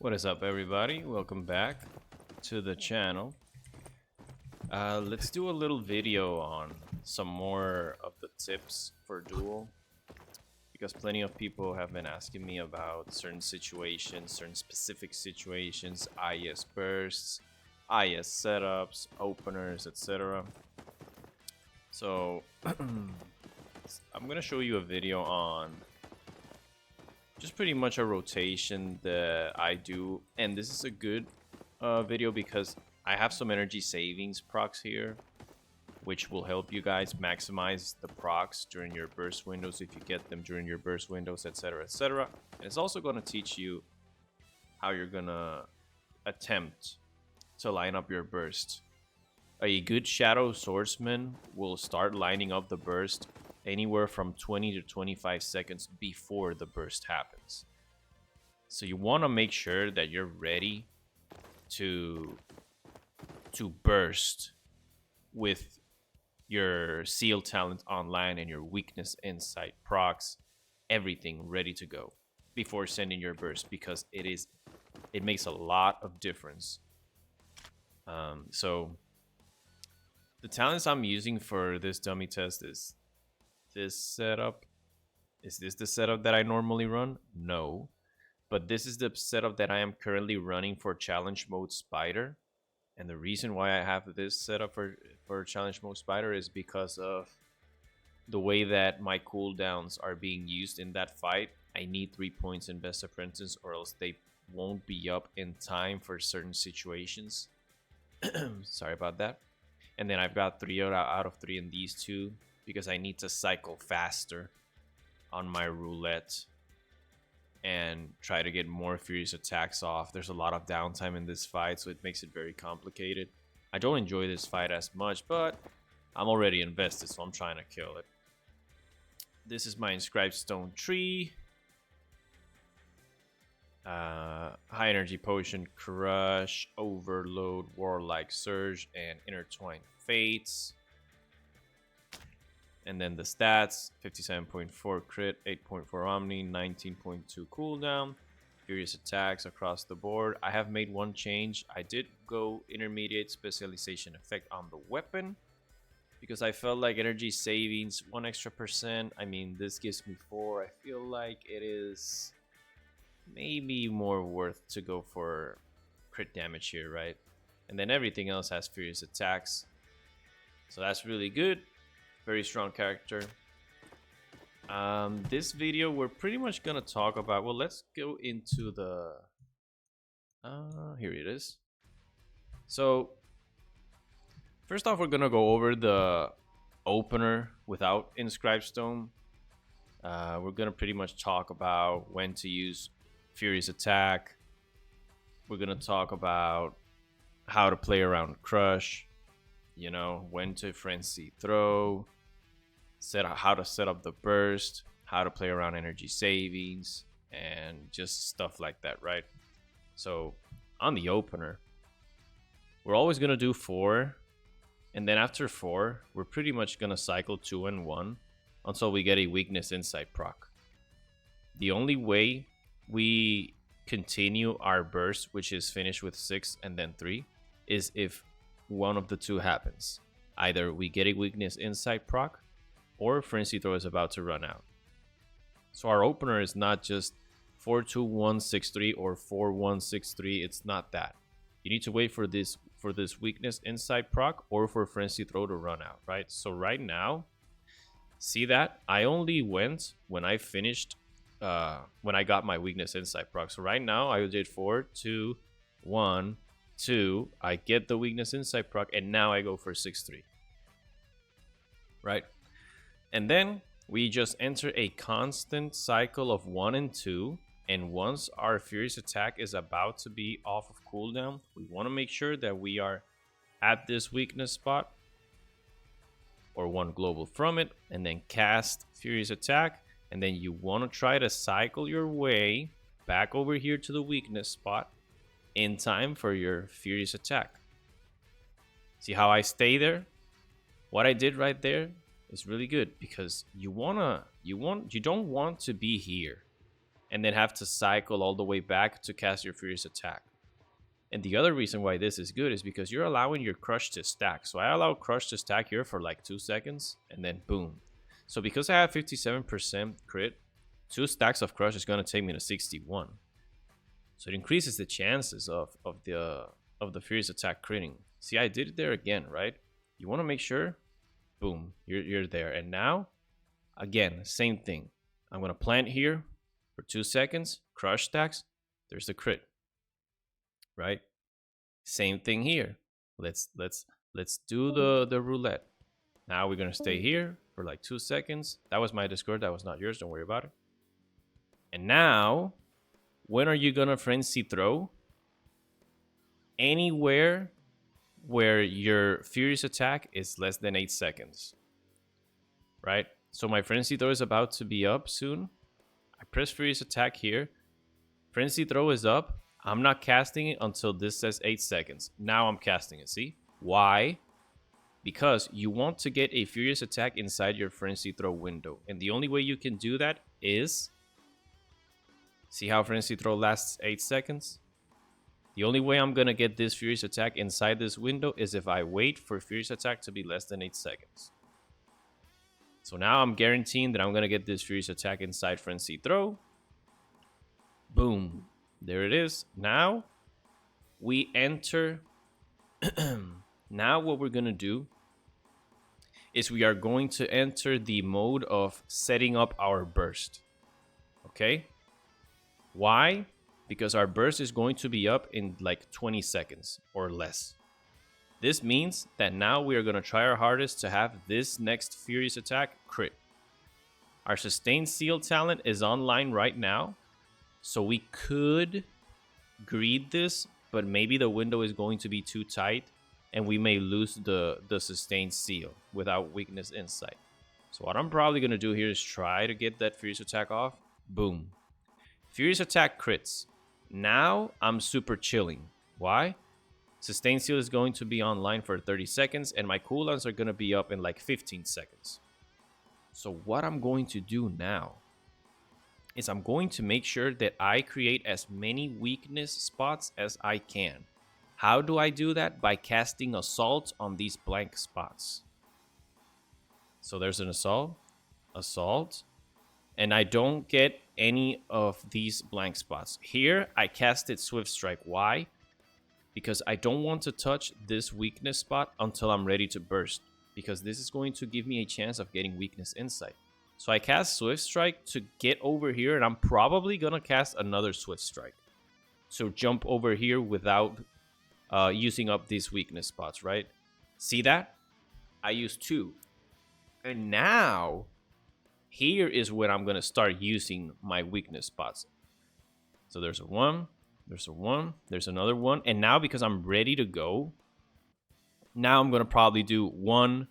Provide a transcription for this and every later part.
What is up, everybody? Welcome back to the channel. Let's do a little video on some more of the tips for Duel, because plenty of people have been asking me about certain situations, certain specific situations, IS bursts, IS setups, openers, etc. So I'm gonna show you a video on just pretty much a rotation that I do, and this is a good video because I have some energy savings procs here, which will help you guys maximize the procs during your burst windows if you get them during your burst windows, etc, etc. And it's also going to teach you how you're gonna attempt to line up your burst. A good Shadow Swordsman will start lining up the burst anywhere from 20 to 25 seconds before the burst happens. So you want to make sure that you're ready to burst with your seal talent online and your weakness insight procs, everything ready to go before sending your burst, because it makes a lot of difference. So the talents I'm using for this dummy test is this setup. Is this the setup that I normally run? No, but this is the setup that I am currently running for challenge mode spider. And the reason why I have this setup for challenge mode spider is because of the way that my cooldowns are being used in that fight. I need 3 points in best apprentice, or else they won't be up in time for certain situations. Sorry about that. And then I've got 3 out of 3 in these two, because I need to cycle faster on my roulette and try to get more Furious Attacks off. There's a lot of downtime in this fight, so it makes it very complicated. I don't enjoy this fight as much, but I'm already invested, so I'm trying to kill it. This is my Inscribed Stone tree. High Energy Potion, Crush, Overload, Warlike Surge, and Intertwined Fates. And then the stats: 57.4 crit, 8.4 omni, 19.2 cooldown, Furious Attacks across the board. I have made one change. I did go intermediate specialization effect on the weapon, because I felt like energy savings 1 extra percent. I mean, this gives me 4. I feel like it is maybe more worth to go for crit damage here, right? And then everything else has Furious Attacks, so that's really good. Very strong character. This video we're pretty much gonna talk about, well, let's go into the here it is. So first off, we're gonna go over the opener without Inscribed Stone. We're gonna pretty much talk about when to use Furious Atk. We're gonna talk about how to play around Crush, you know, when to Frenzy Throw, how to set up the burst, how to play around energy savings, and just stuff like that, right? So on the opener, we're always gonna do 4, and then after 4, we're pretty much gonna cycle 2 and 1 until we get a weakness insight proc. The only way we continue our burst, which is finished with 6 and then 3, is if one of the two happens. Either we get a weakness insight proc, or Frenzy Throw is about to run out. So our opener is not just 4-2-1-6-3 or 4-1-6-3. It's not that. You need to wait for this weakness insight proc or for Frenzy Throw to run out, right? So right now, see that I only went when I finished when I got my weakness insight proc. So right now I did 4-2-1-2. I get the weakness insight proc, and now I go for 6-3, right? And then we just enter a constant cycle of 1 and 2. And once our Furious Atk is about to be off of cooldown, we want to make sure that we are at this weakness spot or 1 global from it, and then cast Furious Atk. And then you want to try to cycle your way back over here to the weakness spot in time for your Furious Atk. See how I stay there? What I did right there is really good, because you don't want to be here. and then have to cycle all the way back to cast your Furious Atk. And the other reason why this is good is because you're allowing your crush to stack. So I allow crush to stack here for like 2 seconds, and then boom. So because I have 57% crit, 2 stacks of crush is going to take me to 61. So it increases the chances of the Furious Atk critting. See, I did it there again, right? You want to make sure, boom, you're there. And now, again, same thing. I'm going to plant here for 2 seconds, crush stacks, there's the crit. Right? Same thing here. Let's do the roulette. Now we're gonna stay here for like 2 seconds. That was my Discord, that was not yours, don't worry about it. And now, when are you gonna frenzy throw? Anywhere where your Furious Atk is less than 8 seconds. Right? So my frenzy throw is about to be up soon. I press Furious Atk here. Frenzy throw is up. I'm not casting it until this says 8 seconds. Now I'm casting it, see? Why? Because you want to get a Furious Atk inside your Frenzy Throw window. And the only way you can do that is... See how Frenzy Throw lasts 8 seconds? The only way I'm going to get this Furious Atk inside this window is if I wait for Furious Atk to be less than 8 seconds. So now I'm guaranteeing that I'm going to get this Furious Atk inside Frenzy Throw. Boom. There it is. Now we enter. Now what we're going to do is we are going to enter the mode of setting up our burst. Okay? Why? Because our burst is going to be up in like 20 seconds or less. This means that now we are going to try our hardest to have this next Furious Atk crit. Our Sustained Seal talent is online right now. So we could greed this, but maybe the window is going to be too tight and we may lose the Sustained Seal without Weakness Insight. So what I'm probably going to do here is try to get that Furious Atk off. Boom. Furious Atk crits. Now I'm super chilling. Why? Sustained Seal is going to be online for 30 seconds and my cooldowns are going to be up in like 15 seconds. So what I'm going to do now is I'm going to make sure that I create as many weakness spots as I can. How do I do that? By casting Assault on these blank spots. So there's an Assault, and I don't get any of these blank spots. Here, I casted Swift Strike. Why? Because I don't want to touch this weakness spot until I'm ready to burst, because this is going to give me a chance of getting Weakness Insight. So I cast Swift Strike to get over here, and I'm probably going to cast another Swift Strike. So jump over here without using up these weakness spots, right? See that? I used 2. And now, here is when I'm going to start using my weakness spots. So there's a 1, there's a 1, there's another 1. And now because I'm ready to go, now I'm going to probably do 1,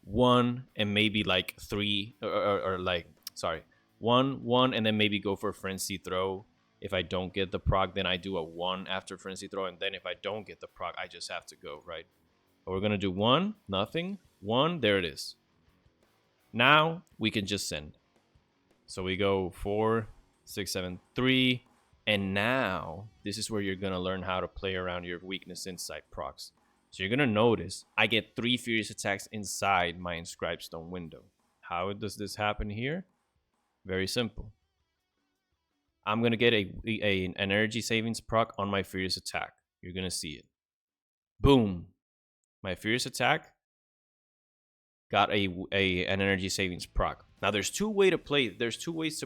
1, and maybe like 3, or like, sorry, 1, 1, and then maybe go for Frenzy Throw. If I don't get the proc, then I do a 1 after Frenzy Throw, and then if I don't get the proc, I just have to go, right? But we're going to do 1, nothing, 1, there it is. Now, we can just send. So we go 4, 6, 7, 3, and now, this is where you're going to learn how to play around your Weakness Insight procs. So you're going to notice I get 3 Furious Attacks inside my Inscribed Stone window. How does this happen here? Very simple. I'm going to get an energy savings proc on my Furious Atk. You're going to see it. Boom. My Furious Atk got an energy savings proc. Now there's two ways to play. There is two ways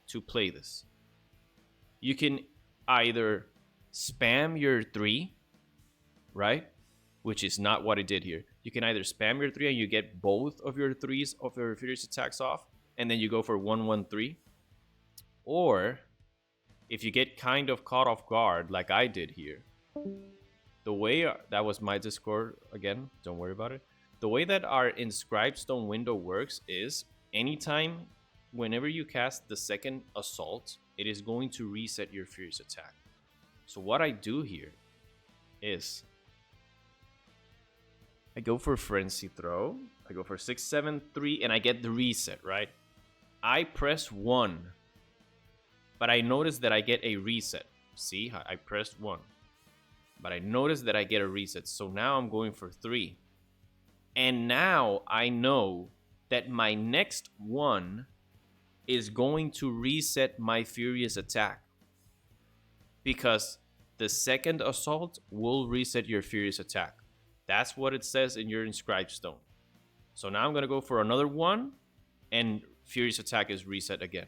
to play this. You can either spam your 3, right? Which is not what I did here. You can either spam your 3 and you get both of your 3s of your Furious Attacks off, and then you go for 1, 1, 3. Or if you get kind of caught off guard like I did here, the way that was my Discord again, don't worry about it. The way that our Inscribed Stone window works is anytime, whenever you cast the second Assault, it is going to reset your Furious Atk. So what I do here is I go for Frenzy Throw, I go for 6, 7, 3, and I get the reset, right? I press 1, but I notice that I get a reset. See, I pressed 1, but I notice that I get a reset. So now I'm going for 3. And now I know that my next 1 is going to reset my Furious Atk. Because the second assault will reset your Furious Atk. That's what it says in your Inscribed Stone. So now I'm going to go for another 1, and Furious Atk is reset again.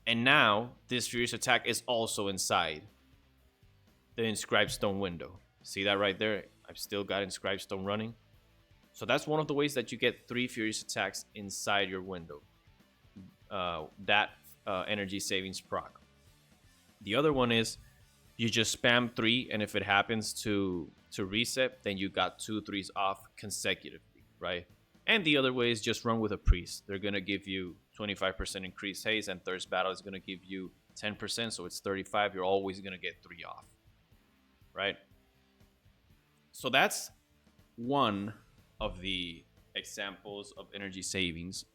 And now this Furious Atk is also inside the Inscribed Stone window. See that right there? I've still got Inscribed Stone running. So that's one of the ways that you get 3 Furious Attacks inside your window. Energy savings proc. The other one is you just spam 3, and if it happens to reset, then you got 2 3s off consecutively, right? And the other way is just run with a priest. They're gonna give you 25% increased haste, and Thirst Battle is gonna give you 10%, so it's 35. You're always gonna get 3 off, right? So that's one of the examples of energy savings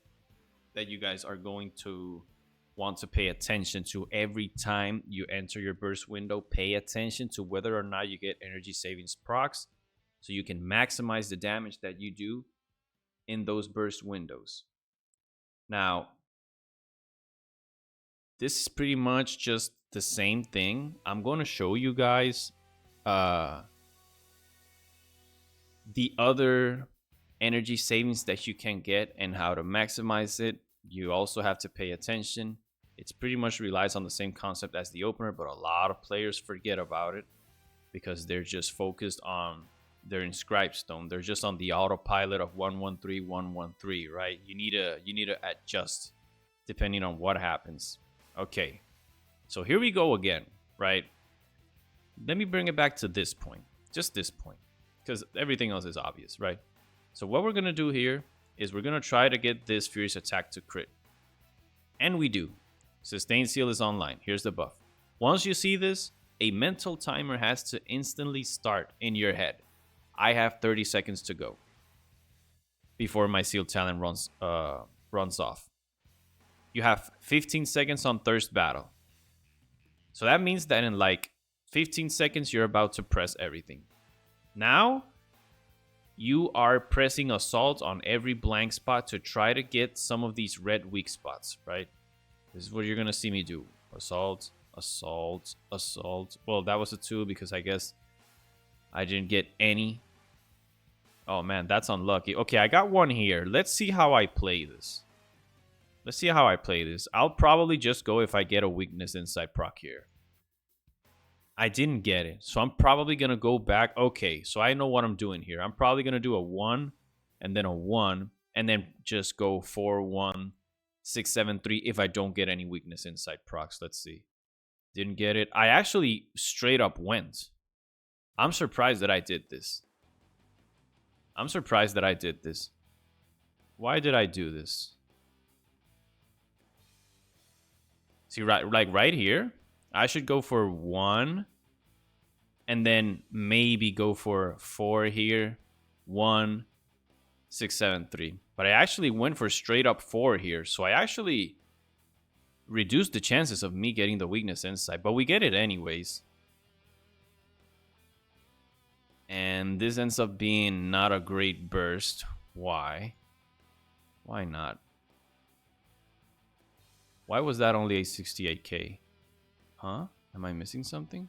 that you guys are going to want to pay attention to every time you enter your burst window. Pay attention to whether or not you get energy savings procs, so you can maximize the damage that you do in those burst windows. Now, this is pretty much just the same thing. I'm going to show you guys the other energy savings that you can get and how to maximize it. You also have to pay attention. It's pretty much relies on the same concept as the opener, but a lot of players forget about it because they're just focused on their Inscribed Stone. They're just on the autopilot of 113, 113, right? You need to adjust depending on what happens. Okay, so here we go again, right? Let me bring it back to this point, just this point, because everything else is obvious, right? So what we're gonna do here is we're gonna try to get this Furious Atk to crit, and we do. Sustain Seal is online. Here's the buff. Once you see this, a mental timer has to instantly start in your head. I have 30 seconds to go before my Seal talent runs off. You have 15 seconds on Thirst Battle. So that means that in like 15 seconds, you're about to press everything. Now, you are pressing Assault on every blank spot to try to get some of these red weak spots, right? This is what you're going to see me do. Assault, Assault, Assault. Well, that was a 2 because I guess I didn't get any. Oh, man, that's unlucky. Okay, I got 1 here. Let's see how I play this. I'll probably just go if I get a weakness inside proc here. I didn't get it, so I'm probably going to go back. Okay, so I know what I'm doing here. I'm probably going to do a 1 and then a 1 and then just go 4, 1, 6, 7, 3 if I don't get any weakness inside procs. Let's see. Didn't get it. I actually straight up went. I'm surprised that I did this. Why did I do this? See, right here, I should go for 1 and then maybe go for 4 here. 1, 6, 7, 3. But I actually went for straight up 4 here. So I actually reduced the chances of me getting the weakness inside. But we get it anyways. And this ends up being not a great burst. Why? Why not? Why was that only a 68k? Huh? Am I missing something?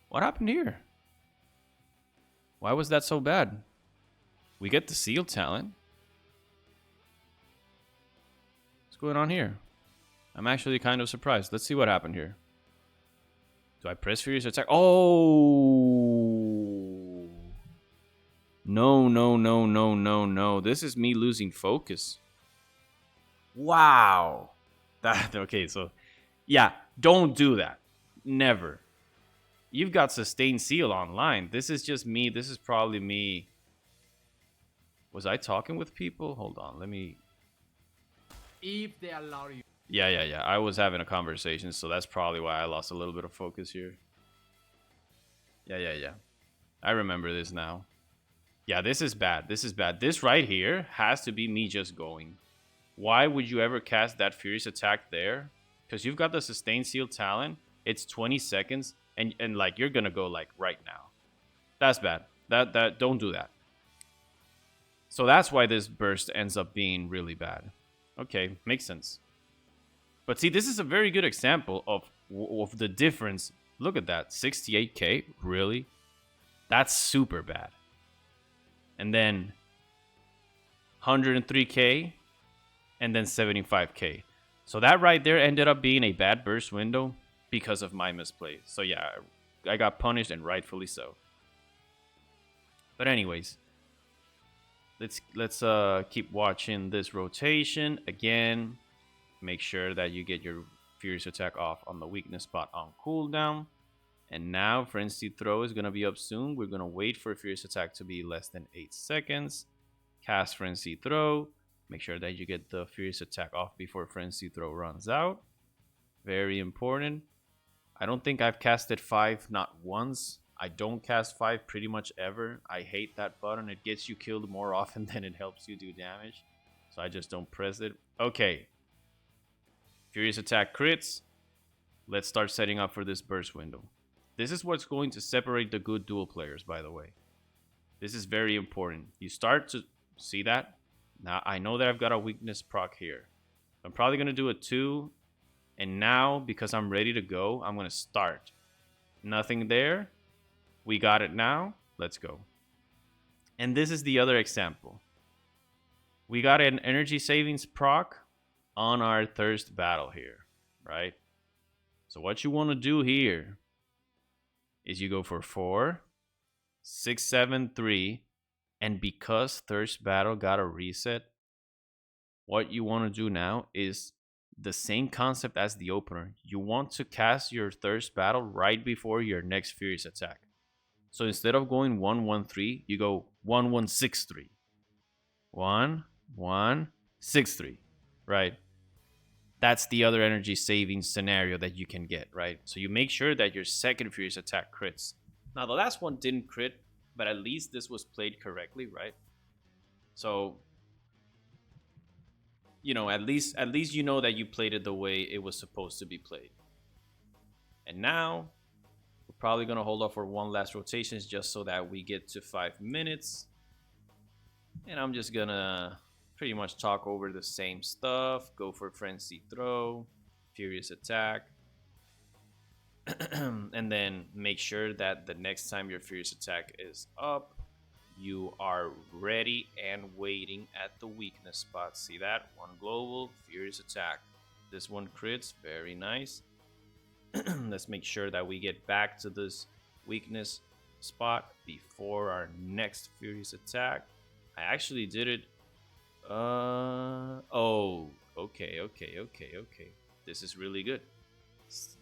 What happened here? Why was that so bad? We get the Seal talent. What's going on here? I'm actually kind of surprised. Let's see what happened here. Do I press Furious Atk? Oh! No. This is me losing focus. Wow. Okay, so yeah, don't do that. Never. You've got Sustained Seal online. This is just me. This is probably me. Was I talking with people? Hold on, let me... If they allow you. Yeah. I was having a conversation, so that's probably why I lost a little bit of focus here. Yeah. I remember this now. Yeah, this is bad. This is bad. This right here has to be me just going. Why would you ever cast that Furious Attack there? Because you've got the Sustained Seal talent. It's 20 seconds, and like you're gonna go like right now. That's bad. That don't do that. So that's why this burst ends up being really bad. Okay, makes sense. But see, this is a very good example of the difference. Look at that, 68k, really? That's super bad. And then 103k, and then 75k. So that right there ended up being a bad burst window because of my misplay. So yeah, I got punished, and rightfully so. But anyways, let's keep watching this rotation again. Make sure that you get your Furious Attack off on the weakness spot on cooldown. And now Frenzy Throw is gonna be up soon. We're gonna wait for Furious Attack to be less than 8 seconds. Cast Frenzy Throw. Make sure that you get the Furious Attack off before Frenzy Throw runs out. Very important. I don't think I've casted 5 not once. I don't cast 5 pretty much ever. I hate that button. It gets you killed more often than it helps you do damage. So I just don't press it. Okay. Furious Attack crits. Let's start setting up for this burst window. This is what's going to separate the good duel players, by the way. This is very important. You start to see that. Now, I know that I've got a weakness proc here. I'm probably going to do a 2. And now, because I'm ready to go, I'm going to start. Nothing there. We got it now. Let's go. And this is the other example. We got an energy savings proc on our thirst battle here, right? So what you want to do here is you go for 4, 6, 7, 3, and because thirst battle got a reset, what you want to do now is the same concept as the opener. You want to cast your thirst battle right before your next Furious Attack. So instead of going 1, 1, 3, you go 1, 1, 6, 3. 1, 1, 6, 3, right? That's the other energy saving scenario that you can get, right? So you make sure that your second Furious Attack crits. Now, the last one didn't crit, but at least this was played correctly, right? So, you know, at least you know that you played it the way it was supposed to be played. And now, we're probably going to hold off for one last rotation just so that we get to 5 minutes. And I'm just going to pretty much talk over the same stuff. Go for Frenzy Throw, Furious Attack. And then make sure that the next time your Furious Attack is up, you are ready and waiting at the weakness spot. See that? 1 global, Furious Attack. This one crits, very nice. Let's make sure that we get back to this weakness spot before our next Furious Attack. I actually did it. Oh, okay. This is really good.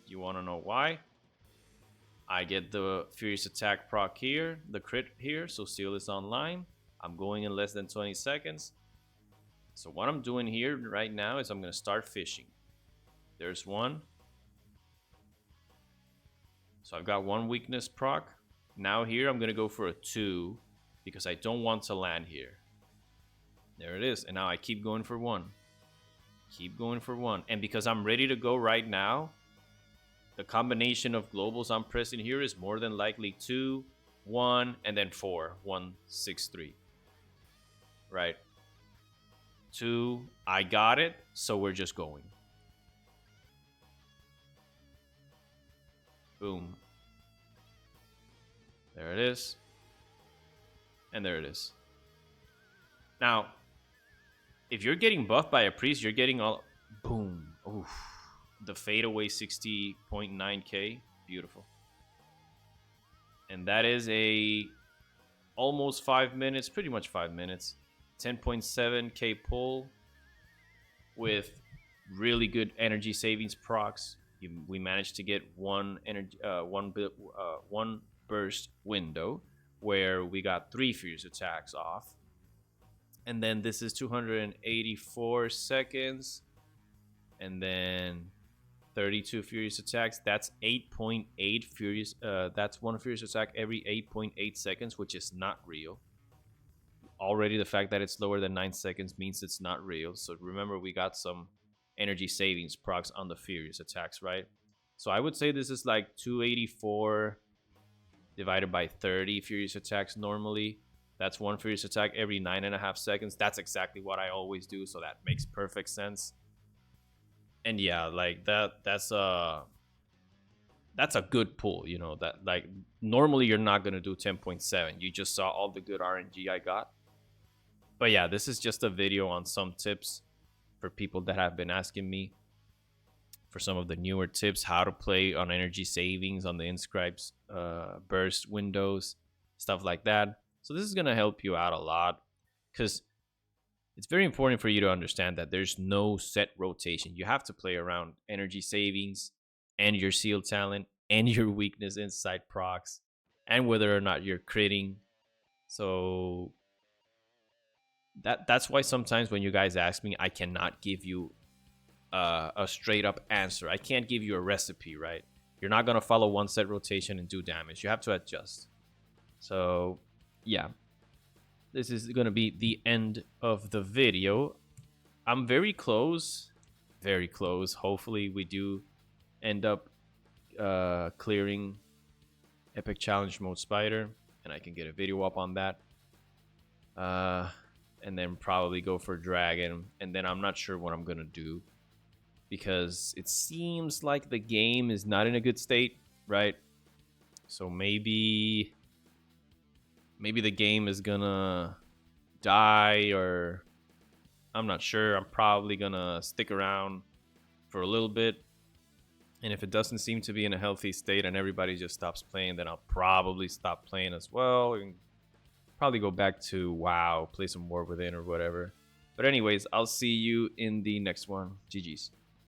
You want to know why? I get the Furious Attack proc here, the crit here, so Seal is online. I'm going in less than 20 seconds. So what I'm doing here right now is I'm going to start fishing. There's one. So I've got 1 weakness proc. Now here I'm going to go for a 2 because I don't want to land here. There it is. And now I keep going for 1. Keep going for 1. And because I'm ready to go right now, the combination of globals I'm pressing here is more than likely 2, 1, and then 4. 1, 6, 3. Right. 2. I got it. So we're just going. Boom. There it is. And there it is. Now, if you're getting buffed by a priest, you're getting all... Boom. Oof. The fadeaway 60.9k. Beautiful. And that is a... almost 5 minutes. Pretty much 5 minutes. 10.7k pull. With really good energy savings procs. We managed to get one burst window where we got 3 Furious Attacks off. And then this is 284 seconds. And then 32 Furious Attacks. That's 8.8 Furious. That's 1 Furious Attack every 8.8 seconds, which is not real. already the fact that it's lower than 9 seconds means it's not real. So remember, we got some energy savings procs on the Furious Attacks, right? So I would say this is like 284 divided by 30 Furious Attacks normally. That's one Furious Attack every 9.5 seconds. That's exactly what I always do, so that makes perfect sense. And yeah, like that's a good pull, you know, that like normally you're not gonna do 10.7. You just saw all the good RNG I got. But yeah, this is just a video on some tips for people that have been asking me for some of the newer tips, how to play on energy savings on the Inscribed burst windows, stuff like that. So this is going to help you out a lot, because it's very important for you to understand that there's no set rotation. You have to play around energy savings and your seal talent and your weakness inside procs and whether or not you're critting. So that's why sometimes when you guys ask me, I cannot give you a straight up answer. I can't give you a recipe, right? You're not going to follow one set rotation and do damage. You have to adjust. So yeah, this is going to be the end of the video. I'm very close. Hopefully we do end up clearing Epic Challenge Mode Spider, and I can get a video up on that. And then probably go for Dragon, and then I'm not sure what I'm going to do, because it seems like the game is not in a good state, right? So maybe the game is gonna die, or I'm not sure. I'm probably gonna stick around for a little bit, and if it doesn't seem to be in a healthy state and everybody just stops playing, then I'll probably stop playing as well and probably go back to WoW, play some War Within or whatever. But anyways, I'll see you in the next one. GG's.